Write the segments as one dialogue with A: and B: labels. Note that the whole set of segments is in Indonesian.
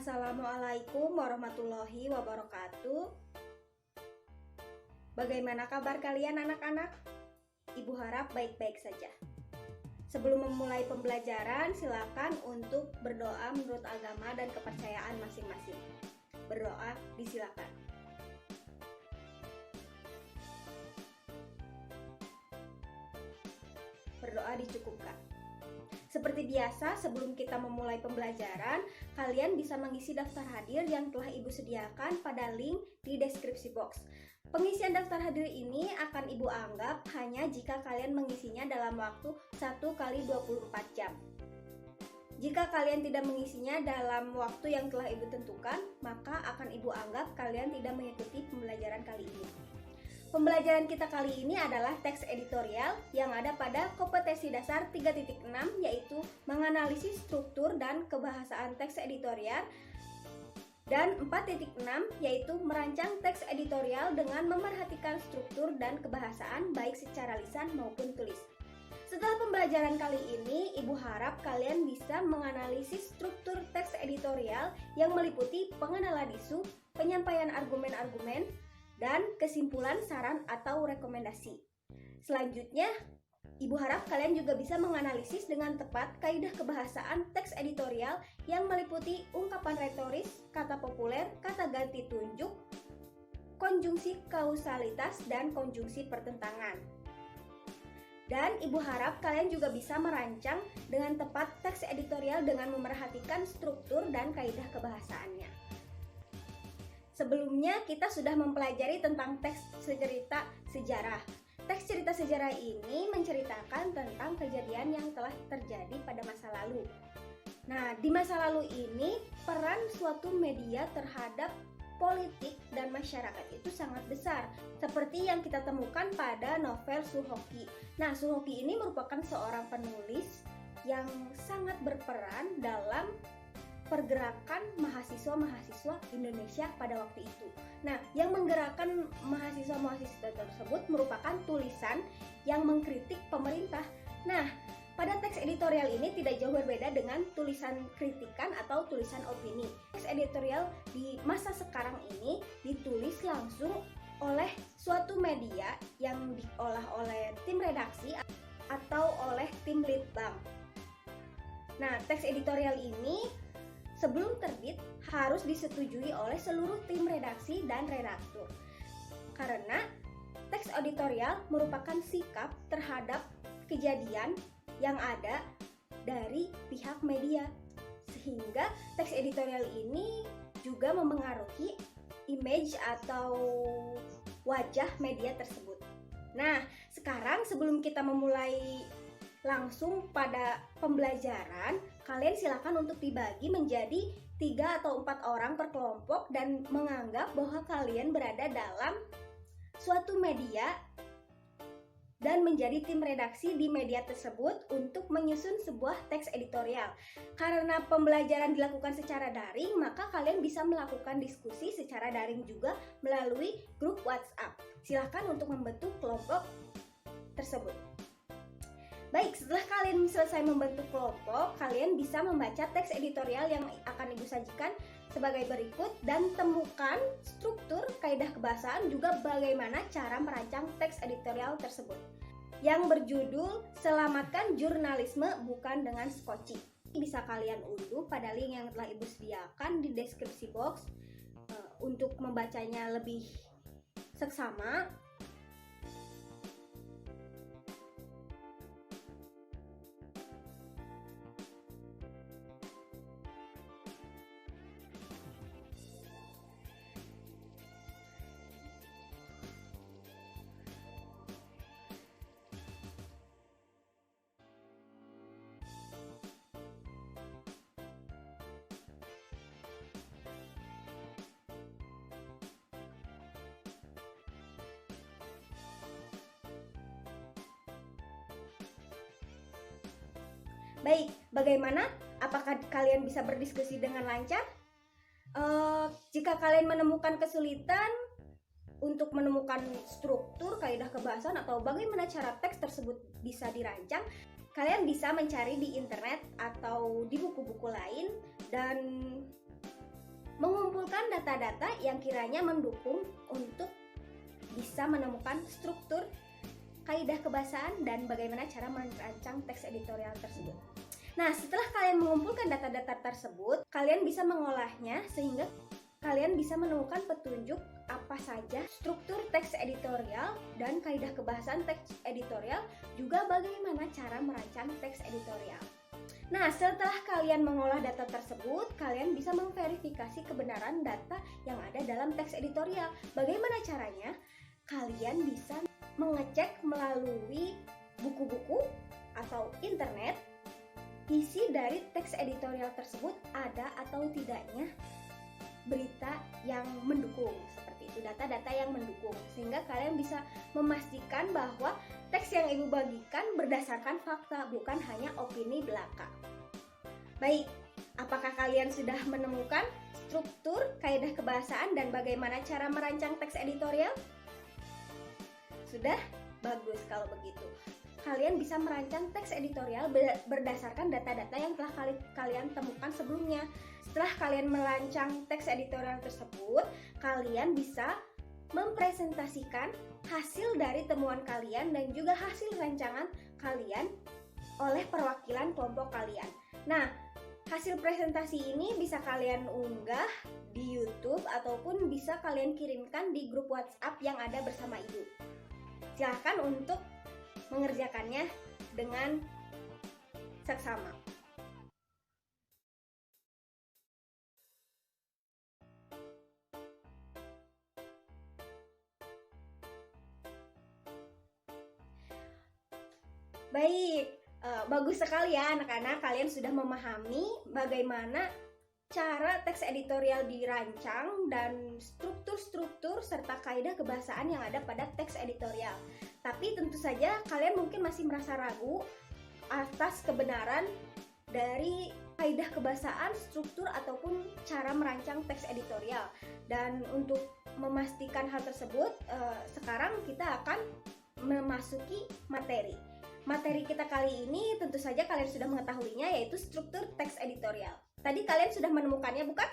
A: Assalamualaikum warahmatullahi wabarakatuh. Bagaimana kabar kalian anak-anak? Ibu harap baik-baik saja. Sebelum memulai pembelajaran, silakan untuk berdoa menurut agama dan kepercayaan masing-masing. Berdoa disilakan. Berdoa dicukupkan. Seperti biasa, sebelum kita memulai pembelajaran, kalian bisa mengisi daftar hadir yang telah Ibu sediakan pada link di deskripsi box. Pengisian daftar hadir ini akan Ibu anggap hanya jika kalian mengisinya dalam waktu 1 kali 24 jam. Jika kalian tidak mengisinya dalam waktu yang telah Ibu tentukan, maka akan Ibu anggap kalian tidak mengikuti pembelajaran kali ini. Pembelajaran kita kali ini adalah teks editorial yang ada pada kompetensi dasar 3.6, yaitu menganalisis struktur dan kebahasaan teks editorial, dan 4.6 yaitu merancang teks editorial dengan memerhatikan struktur dan kebahasaan baik secara lisan maupun tulis. Setelah pembelajaran kali ini, Ibu harap kalian bisa menganalisis struktur teks editorial yang meliputi pengenalan isu, penyampaian argumen-argumen, dan kesimpulan, saran, atau rekomendasi. Selanjutnya, Ibu harap kalian juga bisa menganalisis dengan tepat kaidah kebahasaan teks editorial yang meliputi ungkapan retoris, kata populer, kata ganti tunjuk, konjungsi kausalitas, dan konjungsi pertentangan. Dan Ibu harap kalian juga bisa merancang dengan tepat teks editorial dengan memerhatikan struktur dan kaidah kebahasaannya. Sebelumnya kita sudah mempelajari tentang teks cerita sejarah. Teks cerita sejarah ini menceritakan tentang kejadian yang telah terjadi pada masa lalu. Nah, di masa lalu ini peran suatu media terhadap politik dan masyarakat itu sangat besar, seperti yang kita temukan pada novel Suhoki. Nah, Suhoki ini merupakan seorang penulis yang sangat berperan dalam pergerakan mahasiswa-mahasiswa Indonesia pada waktu itu. Nah, yang menggerakkan mahasiswa-mahasiswa tersebut merupakan tulisan yang mengkritik pemerintah. Nah, pada teks editorial ini tidak jauh berbeda dengan tulisan kritikan atau tulisan opini. Teks editorial di masa sekarang ini ditulis langsung oleh suatu media yang diolah oleh tim redaksi atau oleh tim litbang. Nah, teks editorial ini sebelum terbit harus disetujui oleh seluruh tim redaksi dan redaktur. Karena teks editorial merupakan sikap terhadap kejadian yang ada dari pihak media. Sehingga teks editorial ini juga memengaruhi image atau wajah media tersebut. Nah, sekarang sebelum kita memulai langsung pada pembelajaran, kalian silakan untuk dibagi menjadi 3 atau 4 orang per kelompok dan menganggap bahwa kalian berada dalam suatu media dan menjadi tim redaksi di media tersebut untuk menyusun sebuah teks editorial. Karena pembelajaran dilakukan secara daring, maka kalian bisa melakukan diskusi secara daring juga melalui grup WhatsApp. Silakan untuk membentuk kelompok tersebut. Baik, setelah kalian selesai membentuk kelompok, kalian bisa membaca teks editorial yang akan Ibu sajikan sebagai berikut dan temukan struktur, kaidah kebahasaan, juga bagaimana cara merancang teks editorial tersebut. Yang berjudul Selamatkan Jurnalisme Bukan Dengan Skoci. Bisa kalian unduh pada link yang telah Ibu sediakan di deskripsi box untuk membacanya lebih seksama. Baik, bagaimana? Apakah kalian bisa berdiskusi dengan lancar? Jika kalian menemukan kesulitan untuk menemukan struktur, kaidah kebahasaan, atau bagaimana cara teks tersebut bisa dirancang, kalian bisa mencari di internet atau di buku-buku lain dan mengumpulkan data-data yang kiranya mendukung untuk bisa menemukan struktur, kaidah kebahasaan, dan bagaimana cara merancang teks editorial tersebut. Nah, setelah kalian mengumpulkan data-data tersebut, kalian bisa mengolahnya sehingga kalian bisa menemukan petunjuk apa saja struktur teks editorial dan kaidah kebahasaan teks editorial, juga bagaimana cara merancang teks editorial. Nah, setelah kalian mengolah data tersebut, kalian bisa memverifikasi kebenaran data yang ada dalam teks editorial. Bagaimana caranya? Kalian bisa mengecek melalui buku-buku atau internet isi dari teks editorial tersebut ada atau tidaknya berita yang mendukung, seperti itu, data-data yang mendukung, sehingga kalian bisa memastikan bahwa teks yang ibu bagikan berdasarkan fakta, bukan hanya opini belaka. Baik, apakah kalian sudah menemukan struktur, kaidah kebahasaan, dan bagaimana cara merancang teks editorial? Sudah? Bagus kalau begitu. Kalian bisa merancang teks editorial berdasarkan data-data yang telah kalian temukan sebelumnya. Setelah kalian merancang teks editorial tersebut, kalian bisa mempresentasikan hasil dari temuan kalian dan juga hasil rancangan kalian oleh perwakilan kelompok kalian. Nah, hasil presentasi ini bisa kalian unggah di YouTube ataupun bisa kalian kirimkan di grup WhatsApp yang ada bersama ibu. Silakan untuk mengerjakannya dengan seksama. Baik, bagus sekali ya anak-anak, kalian sudah memahami bagaimana cara teks editorial dirancang dan struktur-struktur serta kaidah kebahasaan yang ada pada teks editorial. Tapi tentu saja kalian mungkin masih merasa ragu atas kebenaran dari kaidah kebahasaan, struktur ataupun cara merancang teks editorial. Dan untuk memastikan hal tersebut, sekarang kita akan memasuki materi. Materi kita kali ini tentu saja kalian sudah mengetahuinya, yaitu struktur teks editorial. Tadi kalian sudah menemukannya, bukan?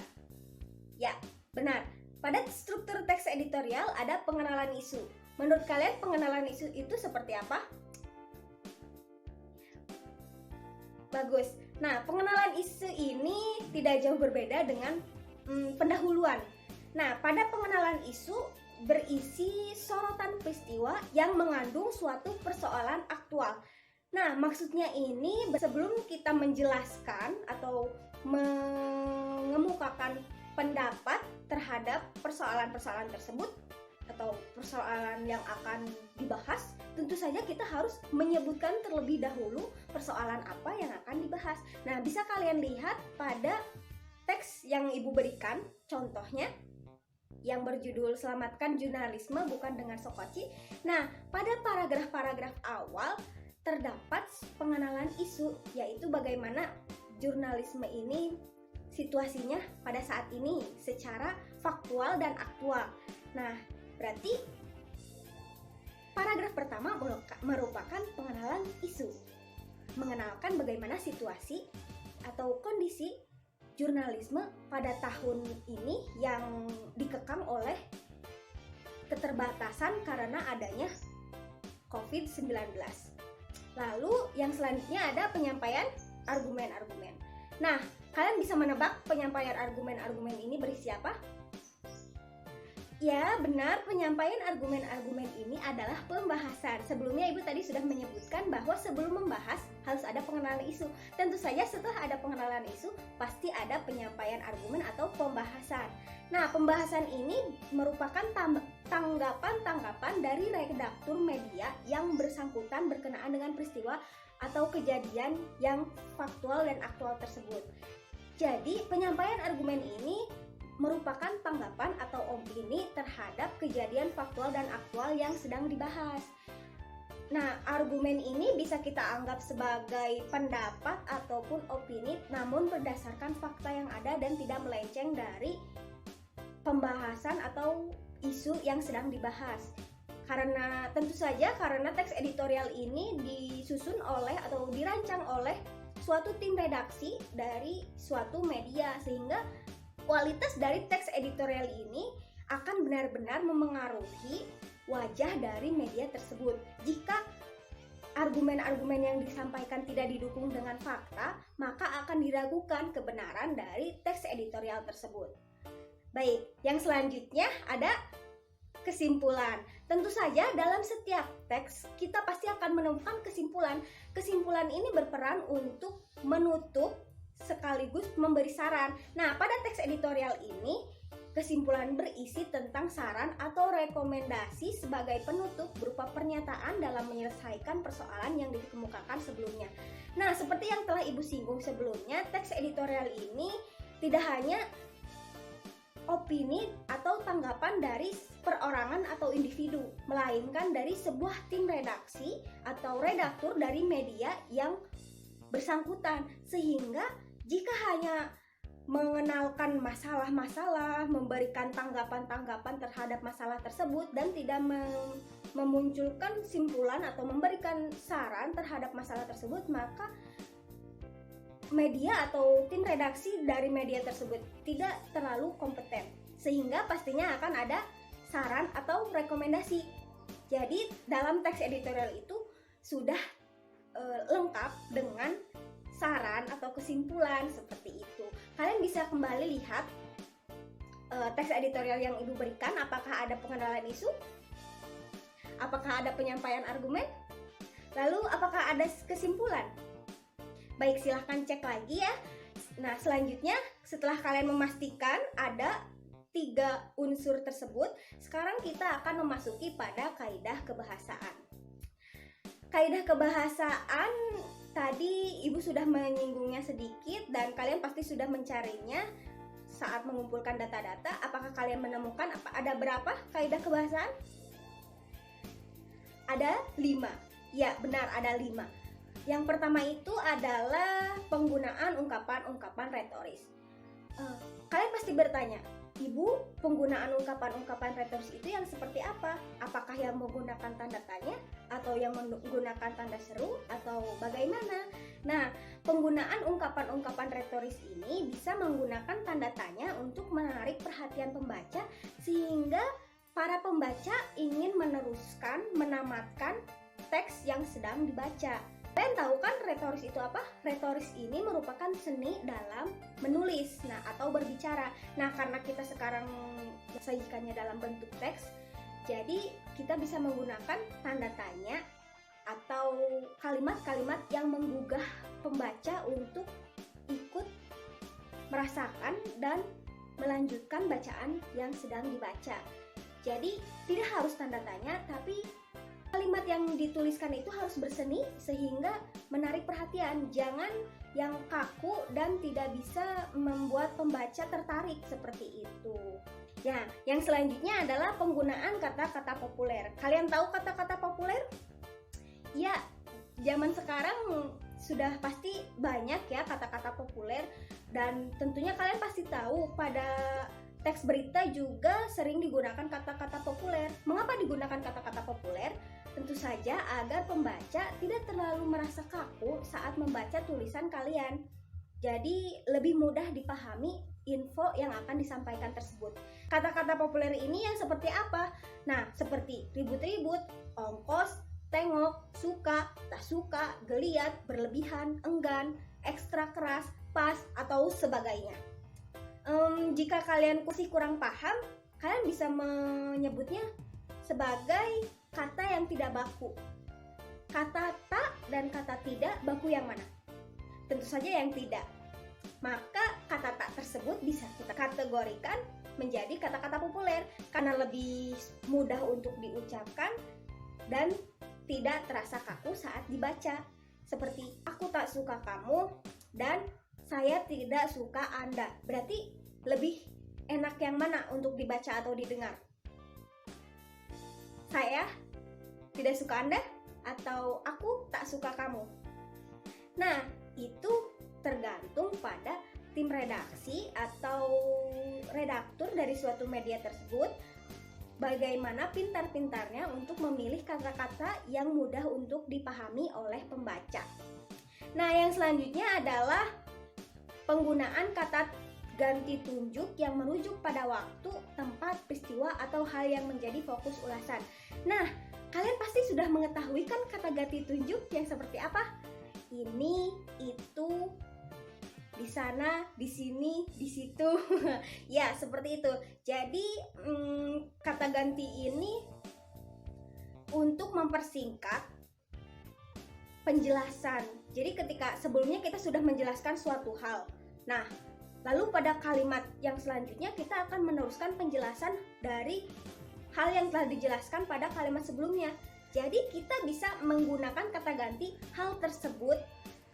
A: Ya, benar. Pada struktur teks editorial ada pengenalan isu. Menurut kalian pengenalan isu itu seperti apa? Bagus. Nah, pengenalan isu ini tidak jauh berbeda dengan pendahuluan. Nah, pada pengenalan isu berisi sorotan peristiwa yang mengandung suatu persoalan aktual. Nah, maksudnya ini sebelum kita menjelaskan atau mengemukakan pendapat terhadap persoalan-persoalan tersebut atau persoalan yang akan dibahas, tentu saja kita harus menyebutkan terlebih dahulu persoalan apa yang akan dibahas. Nah, bisa kalian lihat pada teks yang ibu berikan, contohnya yang berjudul Selamatkan Jurnalisme Bukan Dengan Sokoci. Nah, pada paragraf-paragraf awal terdapat pengenalan isu, yaitu bagaimana jurnalisme ini situasinya pada saat ini secara faktual dan aktual. Nah, berarti paragraf pertama merupakan pengenalan isu, mengenalkan bagaimana situasi atau kondisi jurnalisme pada tahun ini yang dikekang oleh keterbatasan karena adanya COVID-19. Lalu yang selanjutnya ada penyampaian argumen-argumen. Nah, kalian bisa menebak penyampaian argumen-argumen ini berisi apa? Ya, benar, penyampaian argumen-argumen ini adalah pembahasan. Sebelumnya ibu tadi sudah menyebutkan bahwa sebelum membahas harus ada pengenalan isu. Tentu saja setelah ada pengenalan isu, pasti ada penyampaian argumen atau pembahasan. Nah, pembahasan ini merupakan tanggapan-tanggapan dari redaktur media yang bersangkutan berkenaan dengan peristiwa atau kejadian yang faktual dan aktual tersebut. Jadi, penyampaian argumen ini merupakan tanggapan atau opini terhadap kejadian faktual dan aktual yang sedang dibahas. Nah, argumen ini bisa kita anggap sebagai pendapat ataupun opini, namun berdasarkan fakta yang ada dan tidak melenceng dari pembahasan atau isu yang sedang dibahas. Karena tentu saja karena teks editorial ini disusun oleh atau dirancang oleh suatu tim redaksi dari suatu media, sehingga Kualitas dari teks editorial ini akan benar-benar memengaruhi wajah dari media tersebut. Jika argumen-argumen yang disampaikan tidak didukung dengan fakta, maka akan diragukan kebenaran dari teks editorial tersebut. Baik, yang selanjutnya ada kesimpulan. Tentu saja dalam setiap teks kita pasti akan menemukan kesimpulan. Kesimpulan ini berperan untuk menutup sekaligus memberi saran. Nah, pada teks editorial ini kesimpulan berisi tentang saran atau rekomendasi sebagai penutup berupa pernyataan dalam menyelesaikan persoalan yang dikemukakan sebelumnya. Nah, seperti yang telah Ibu singgung sebelumnya, teks editorial ini tidak hanya opini atau tanggapan dari perorangan atau individu, melainkan dari sebuah tim redaksi atau redaktur dari media yang bersangkutan. Sehingga jika hanya mengenalkan masalah-masalah, memberikan tanggapan-tanggapan terhadap masalah tersebut dan tidak memunculkan simpulan atau memberikan saran terhadap masalah tersebut, maka media atau tim redaksi dari media tersebut tidak terlalu kompeten, sehingga pastinya akan ada saran atau rekomendasi. Jadi dalam teks editorial itu sudah lengkap dengan saran atau kesimpulan seperti itu. Kalian bisa kembali lihat teks editorial yang Ibu berikan, apakah ada pengenalan isu, apakah ada penyampaian argumen, lalu apakah ada kesimpulan. Baik, silahkan cek lagi ya. Nah, selanjutnya setelah kalian memastikan ada 3 unsur tersebut, sekarang kita akan memasuki pada kaidah kebahasaan. Kaidah kebahasaan tadi Ibu sudah menyinggungnya sedikit dan kalian pasti sudah mencarinya saat mengumpulkan data-data. Apakah kalian menemukan ada berapa kaidah kebahasaan? Ada 5. Ya, benar, ada 5. Yang pertama itu adalah penggunaan ungkapan-ungkapan retoris. Kalian pasti bertanya, Ibu, penggunaan ungkapan-ungkapan retoris itu yang seperti apa? Apakah yang menggunakan tanda tanya atau yang menggunakan tanda seru atau bagaimana? Nah, penggunaan ungkapan-ungkapan retoris ini bisa menggunakan tanda tanya untuk menarik perhatian pembaca sehingga para pembaca ingin meneruskan, menamatkan teks yang sedang dibaca. Kalian tahu kan retoris itu apa? Retoris ini merupakan seni dalam menulis, atau berbicara. Nah, karena kita sekarang menyajikannya dalam bentuk teks, jadi kita bisa menggunakan tanda tanya atau kalimat-kalimat yang menggugah pembaca untuk ikut merasakan dan melanjutkan bacaan yang sedang dibaca. Jadi tidak harus tanda tanya, tapi kalimat yang dituliskan itu harus berseni sehingga menarik perhatian. Jangan yang kaku dan tidak bisa membuat pembaca tertarik seperti itu. Ya, yang selanjutnya adalah penggunaan kata-kata populer. Kalian tahu kata-kata populer? Ya, zaman sekarang sudah pasti banyak ya kata-kata populer dan tentunya kalian pasti tahu pada teks berita juga sering digunakan kata-kata populer. Mengapa digunakan kata-kata populer? Tentu saja agar pembaca tidak terlalu merasa kaku saat membaca tulisan kalian. Jadi lebih mudah dipahami info yang akan disampaikan tersebut. Kata-kata populer ini yang seperti apa? Nah, seperti ribut-ribut, ongkos, tengok, suka, tak suka, geliat, berlebihan, enggan, ekstra keras, pas, atau sebagainya. Jika kalian masih kurang paham, kalian bisa menyebutnya sebagai kata yang tidak baku. Kata tak dan kata tidak baku yang mana? Tentu saja yang tidak. Maka kata tak tersebut bisa kita kategorikan menjadi kata-kata populer karena lebih mudah untuk diucapkan dan tidak terasa kaku saat dibaca. Seperti aku tak suka kamu dan saya tidak suka Anda. Berarti lebih enak yang mana untuk dibaca atau didengar? Saya tidak suka Anda atau aku tak suka kamu? Nah, itu tergantung pada tim redaksi atau redaktur dari suatu media tersebut bagaimana pintar-pintarnya untuk memilih kata-kata yang mudah untuk dipahami oleh pembaca. Nah, yang selanjutnya adalah penggunaan kata ganti tunjuk yang merujuk pada waktu, tempat, peristiwa, atau hal yang menjadi fokus ulasan. Nah, kalian pasti sudah mengetahui kan kata ganti tunjuk yang seperti apa? Ini, itu, di sana, di sini, di situ. Ya, seperti itu. Jadi, kata ganti ini untuk mempersingkat penjelasan. Jadi ketika sebelumnya kita sudah menjelaskan suatu hal. Nah, lalu pada kalimat yang selanjutnya kita akan meneruskan penjelasan dari hal yang telah dijelaskan pada kalimat sebelumnya. Jadi kita bisa menggunakan kata ganti hal tersebut,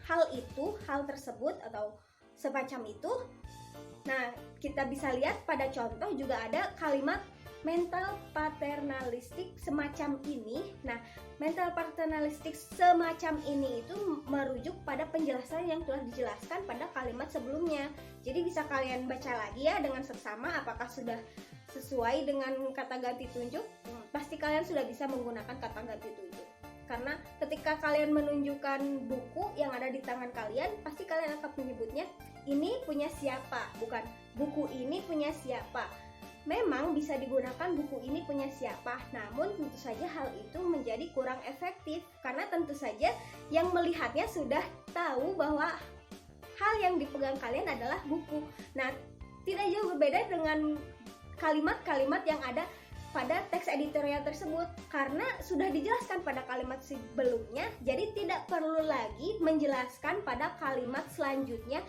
A: hal itu, hal tersebut, atau semacam itu. Nah, kita bisa lihat pada contoh juga ada kalimat mental paternalistik semacam ini. Nah, mental paternalistik semacam ini itu merujuk pada penjelasan yang telah dijelaskan pada kalimat sebelumnya. Jadi bisa kalian baca lagi ya dengan seksama apakah sudah sesuai dengan kata ganti tunjuk. Pasti kalian sudah bisa menggunakan kata ganti tunjuk. Karena ketika kalian menunjukkan buku yang ada di tangan kalian, pasti kalian akan menyebutnya ini punya siapa, bukan buku ini punya siapa. Memang bisa digunakan buku ini punya siapa, namun tentu saja hal itu menjadi kurang efektif karena tentu saja yang melihatnya sudah tahu bahwa hal yang dipegang kalian adalah buku. Nah, tidak jauh berbeda dengan kalimat-kalimat yang ada pada teks editorial tersebut karena sudah dijelaskan pada kalimat sebelumnya, jadi tidak perlu lagi menjelaskan pada kalimat selanjutnya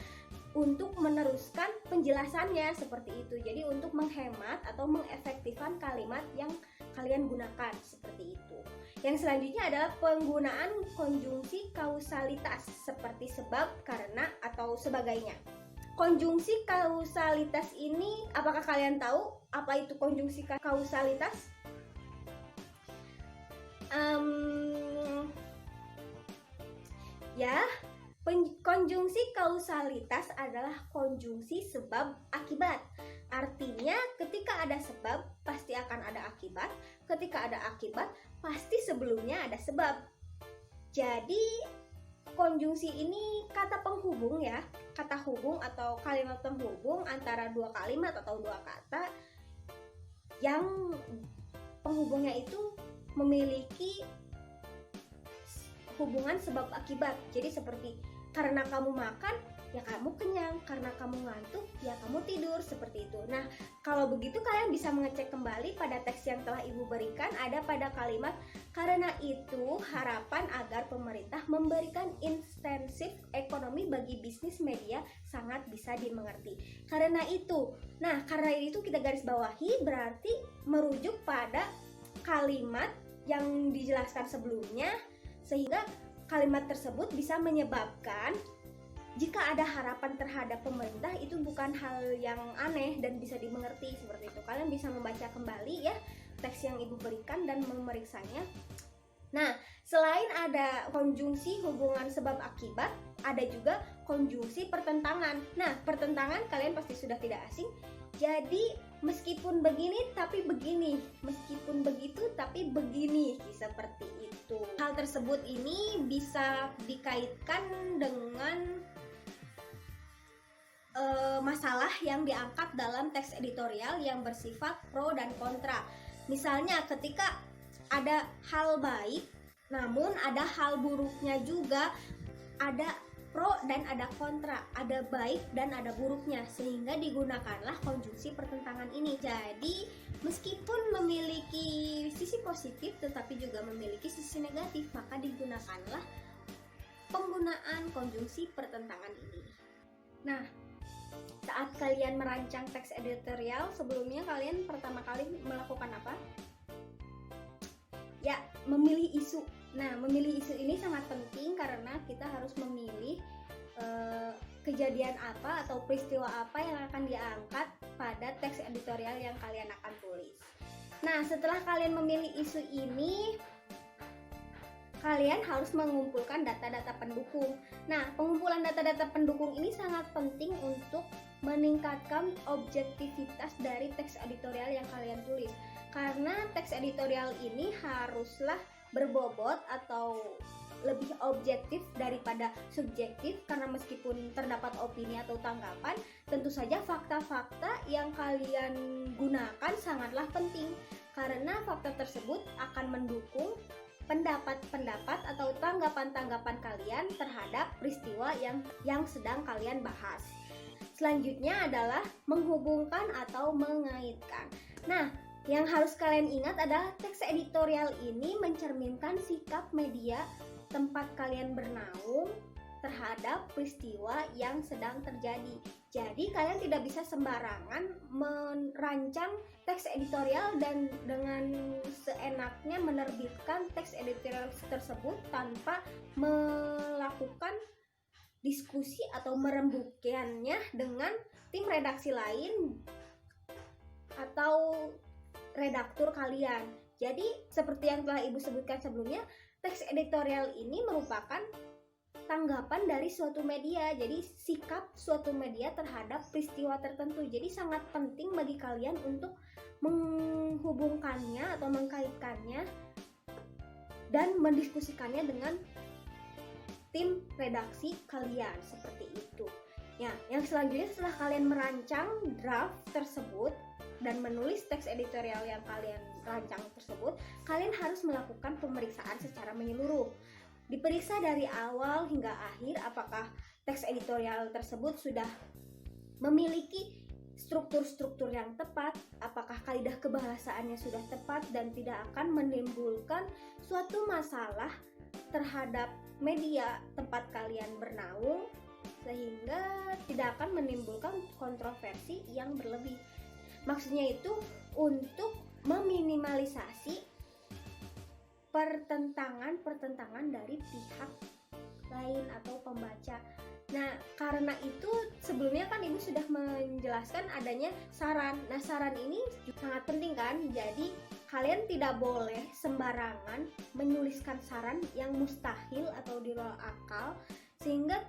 A: untuk meneruskan penjelasannya seperti itu. Jadi untuk menghemat atau mengefektifkan kalimat yang kalian gunakan seperti itu. Yang selanjutnya adalah penggunaan konjungsi kausalitas seperti sebab, karena, atau sebagainya. Konjungsi kausalitas ini, apakah kalian tahu apa itu konjungsi kausalitas? Konjungsi kausalitas adalah konjungsi sebab akibat. Artinya ketika ada sebab pasti akan ada akibat, ketika ada akibat pasti sebelumnya ada sebab. Jadi konjungsi ini kata penghubung ya, kata hubung atau kalimat penghubung antara dua kalimat atau dua kata yang penghubungnya itu memiliki hubungan sebab akibat. Jadi seperti karena kamu makan, ya kamu kenyang, karena kamu ngantuk, ya kamu tidur, seperti itu. Nah, kalau begitu kalian bisa mengecek kembali pada teks yang telah Ibu berikan, ada pada kalimat karena itu harapan agar pemerintah memberikan insentif ekonomi bagi bisnis media sangat bisa dimengerti. Karena itu, nah karena itu kita garis bawahi berarti merujuk pada kalimat yang dijelaskan sebelumnya, sehingga kalimat tersebut bisa menyebabkan jika ada harapan terhadap pemerintah itu bukan hal yang aneh dan bisa dimengerti seperti itu. Kalian bisa membaca kembali ya teks yang Ibu berikan dan memeriksanya. Nah, selain ada konjungsi hubungan sebab akibat, ada juga konjungsi pertentangan. Nah, pertentangan kalian pasti sudah tidak asing. Jadi, meskipun begini tapi begini, meskipun begitu tapi begini, seperti itu. Hal tersebut ini bisa dikaitkan dengan masalah yang diangkat dalam teks editorial yang bersifat pro dan kontra. Misalnya ketika ada hal baik, namun ada hal buruknya juga, ada pro dan ada kontra, ada baik dan ada buruknya, sehingga digunakanlah konjungsi pertentangan ini. Jadi meskipun memiliki sisi positif tetapi juga memiliki sisi negatif, maka digunakanlah penggunaan konjungsi pertentangan ini. Nah, saat kalian merancang teks editorial, sebelumnya kalian pertama kali melakukan apa? Ya, memilih isu. Nah, memilih isu ini sangat penting karena kita harus memilih kejadian apa atau peristiwa apa yang akan diangkat pada teks editorial yang kalian akan tulis. Nah, setelah kalian memilih isu ini, kalian harus mengumpulkan data-data pendukung. Nah, pengumpulan data-data pendukung ini sangat penting untuk meningkatkan objektivitas dari teks editorial yang kalian tulis. Karena teks editorial ini haruslah berbobot atau lebih objektif daripada subjektif, karena meskipun terdapat opini atau tanggapan, tentu saja fakta-fakta yang kalian gunakan sangatlah penting, karena fakta tersebut akan mendukung pendapat-pendapat atau tanggapan-tanggapan kalian terhadap peristiwa yang sedang kalian bahas. Selanjutnya adalah menghubungkan atau mengaitkan. Nah, yang harus kalian ingat adalah teks editorial ini mencerminkan sikap media tempat kalian bernaung terhadap peristiwa yang sedang terjadi. Jadi kalian tidak bisa sembarangan merancang teks editorial dan dengan seenaknya menerbitkan teks editorial tersebut tanpa melakukan diskusi atau merembukannya dengan tim redaksi lain atau redaktur kalian. Jadi seperti yang telah Ibu sebutkan sebelumnya, teks editorial ini merupakan tanggapan dari suatu media, jadi sikap suatu media terhadap peristiwa tertentu. Jadi sangat penting bagi kalian untuk menghubungkannya atau mengkaitkannya dan mendiskusikannya dengan tim redaksi kalian, seperti itu. Ya, yang selanjutnya setelah kalian merancang draft tersebut dan menulis teks editorial yang kalian rancang tersebut, kalian harus melakukan pemeriksaan secara menyeluruh. Diperiksa dari awal hingga akhir apakah teks editorial tersebut sudah memiliki struktur-struktur yang tepat, apakah kaidah kebahasaannya sudah tepat dan tidak akan menimbulkan suatu masalah terhadap media tempat kalian bernaung, sehingga tidak akan menimbulkan kontroversi yang berlebih. Maksudnya itu untuk meminimalisasi pertentangan dari pihak lain atau pembaca. Nah, karena itu sebelumnya kan Ibu sudah menjelaskan adanya saran. Nah, saran ini sangat penting kan? Jadi kalian tidak boleh sembarangan menuliskan saran yang mustahil atau di luar akal, sehingga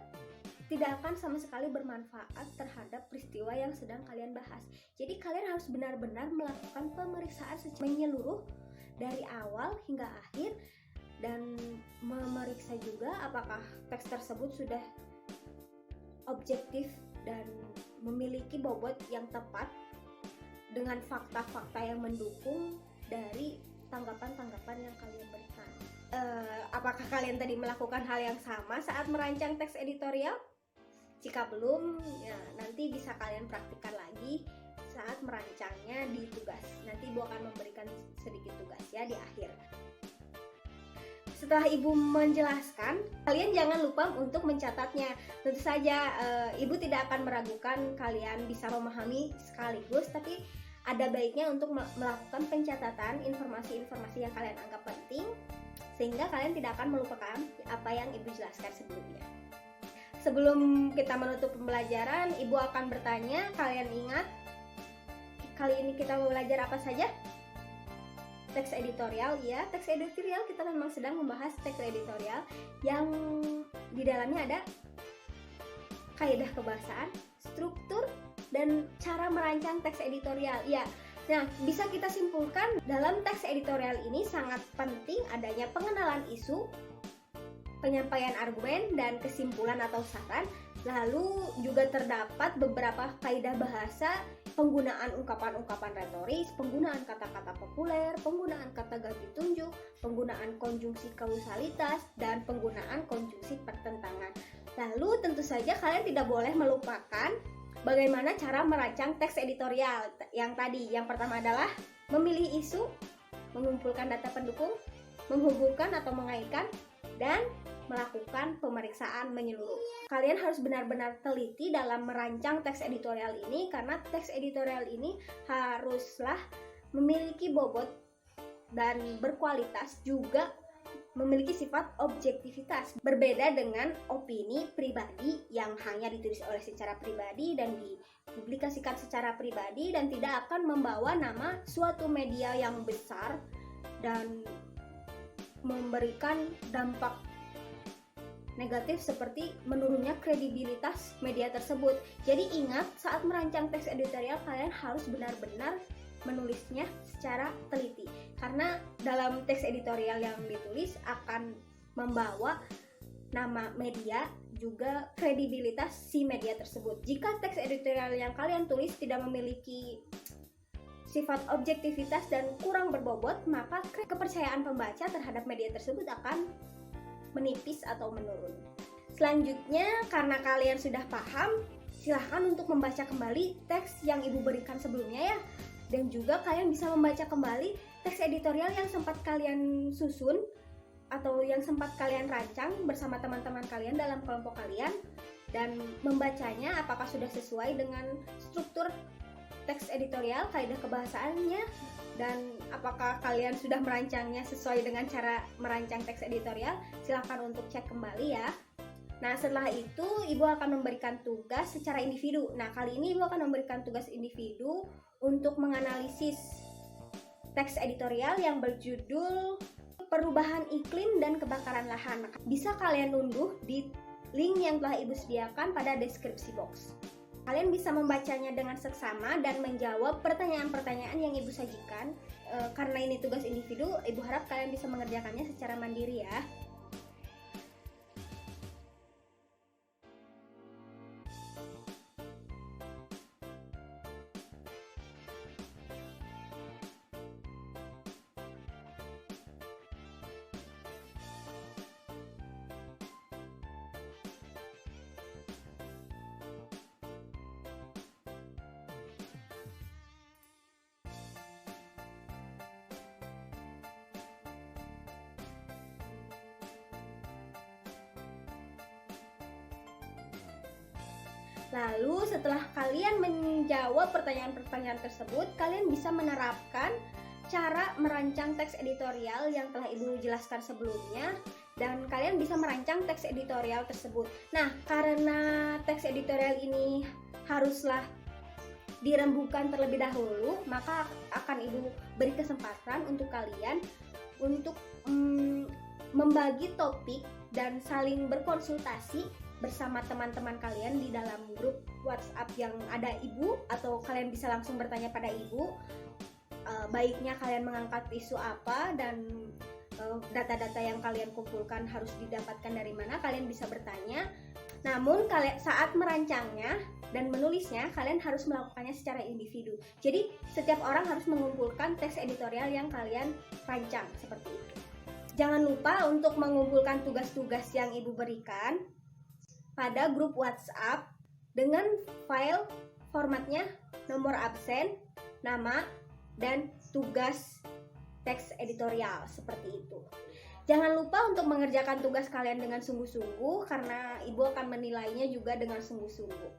A: tidak akan sama sekali bermanfaat terhadap peristiwa yang sedang kalian bahas. Jadi kalian harus benar-benar melakukan pemeriksaan secara menyeluruh dari awal hingga akhir dan memeriksa juga apakah teks tersebut sudah objektif dan memiliki bobot yang tepat dengan fakta-fakta yang mendukung dari tanggapan-tanggapan yang kalian berikan. Apakah kalian tadi melakukan hal yang sama saat merancang teks editorial? Jika belum, ya nanti bisa kalian praktikkan lagi saat merancangnya di tugas. Nanti Ibu akan memberikan sedikit tugas ya di akhir. Setelah Ibu menjelaskan, kalian jangan lupa untuk mencatatnya. Tentu saja Ibu tidak akan meragukan kalian bisa memahami sekaligus, tapi ada baiknya untuk melakukan pencatatan informasi-informasi yang kalian anggap penting, sehingga kalian tidak akan melupakan apa yang Ibu jelaskan sebelumnya. Sebelum kita menutup pembelajaran, Ibu akan bertanya, kalian ingat kali ini kita mau belajar apa saja? Teks editorial, ya. Teks editorial kita memang sedang membahas teks editorial yang di dalamnya ada kaidah kebahasaan, struktur, dan cara merancang teks editorial. Ya. Nah, bisa kita simpulkan dalam teks editorial ini sangat penting adanya pengenalan isu, penyampaian argumen dan kesimpulan atau saran. Lalu juga terdapat beberapa kaidah bahasa, penggunaan ungkapan-ungkapan retoris, penggunaan kata-kata populer, penggunaan kata ganti tunjuk, penggunaan konjungsi kausalitas, dan penggunaan konjungsi pertentangan. Lalu tentu saja kalian tidak boleh melupakan bagaimana cara merancang teks editorial yang tadi. Yang pertama adalah memilih isu, mengumpulkan data pendukung, menghubungkan atau mengaitkan, dan melakukan pemeriksaan menyeluruh. Kalian harus benar-benar teliti dalam merancang teks editorial ini, karena teks editorial ini haruslah memiliki bobot dan berkualitas, juga memiliki sifat objektivitas. Berbeda dengan opini pribadi yang hanya ditulis oleh secara pribadi dan dipublikasikan secara pribadi dan tidak akan membawa nama suatu media yang besar dan memberikan dampak negatif seperti menurunnya kredibilitas media tersebut. Jadi ingat, saat merancang teks editorial kalian harus benar-benar menulisnya secara teliti. karena dalam teks editorial yang ditulis akan membawa nama media juga kredibilitas si media tersebut. Jika teks editorial yang kalian tulis tidak memiliki sifat objektivitas dan kurang berbobot, maka kepercayaan pembaca terhadap media tersebut akan menipis atau menurun. Selanjutnya, karena kalian sudah paham, silahkan untuk membaca kembali teks yang ibu berikan sebelumnya ya. Dan juga kalian bisa membaca kembali teks editorial yang sempat kalian susun atau yang sempat kalian rancang bersama teman-teman kalian dalam kelompok kalian, dan membacanya apakah sudah sesuai dengan struktur teks editorial, kaidah kebahasaannya, dan apakah kalian sudah merancangnya sesuai dengan cara merancang teks editorial. Silahkan untuk cek kembali ya. Nah, setelah itu ibu akan memberikan tugas secara individu. Nah, kali ini ibu akan memberikan tugas individu untuk menganalisis teks editorial yang berjudul Perubahan Iklim dan Kebakaran Lahan. Bisa kalian unduh di link yang telah ibu sediakan pada deskripsi box. Kalian bisa membacanya dengan seksama dan menjawab pertanyaan-pertanyaan yang ibu sajikan. Karena ini tugas individu, ibu harap kalian bisa mengerjakannya secara mandiri ya. Lalu setelah kalian menjawab pertanyaan-pertanyaan tersebut, kalian bisa menerapkan cara merancang teks editorial yang telah ibu jelaskan sebelumnya, dan kalian bisa merancang teks editorial tersebut. Nah, karena teks editorial ini haruslah dirembukan terlebih dahulu, maka akan ibu beri kesempatan untuk kalian untuk membagi topik dan saling berkonsultasi bersama teman-teman kalian di dalam grup WhatsApp yang ada ibu, atau kalian bisa langsung bertanya pada ibu. Baiknya kalian mengangkat isu apa dan data-data yang kalian kumpulkan harus didapatkan dari mana, kalian bisa bertanya. Namun saat merancangnya dan menulisnya, kalian harus melakukannya secara individu. Jadi setiap orang harus mengumpulkan teks editorial yang kalian rancang seperti itu. Jangan lupa untuk mengumpulkan tugas-tugas yang ibu berikan pada grup WhatsApp dengan file formatnya nomor absen, nama, dan tugas teks editorial seperti itu. Jangan lupa untuk mengerjakan tugas kalian dengan sungguh-sungguh, karena ibu akan menilainya juga dengan sungguh-sungguh.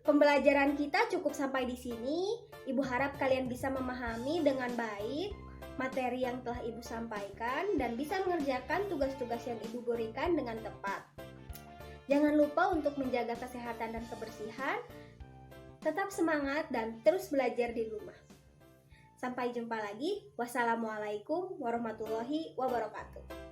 A: Pembelajaran kita cukup sampai di sini. Ibu harap kalian bisa memahami dengan baik materi yang telah ibu sampaikan dan bisa mengerjakan tugas-tugas yang ibu berikan dengan tepat. Jangan lupa untuk menjaga kesehatan dan kebersihan. Tetap semangat dan terus belajar di rumah. Sampai jumpa lagi. Wassalamualaikum warahmatullahi wabarakatuh.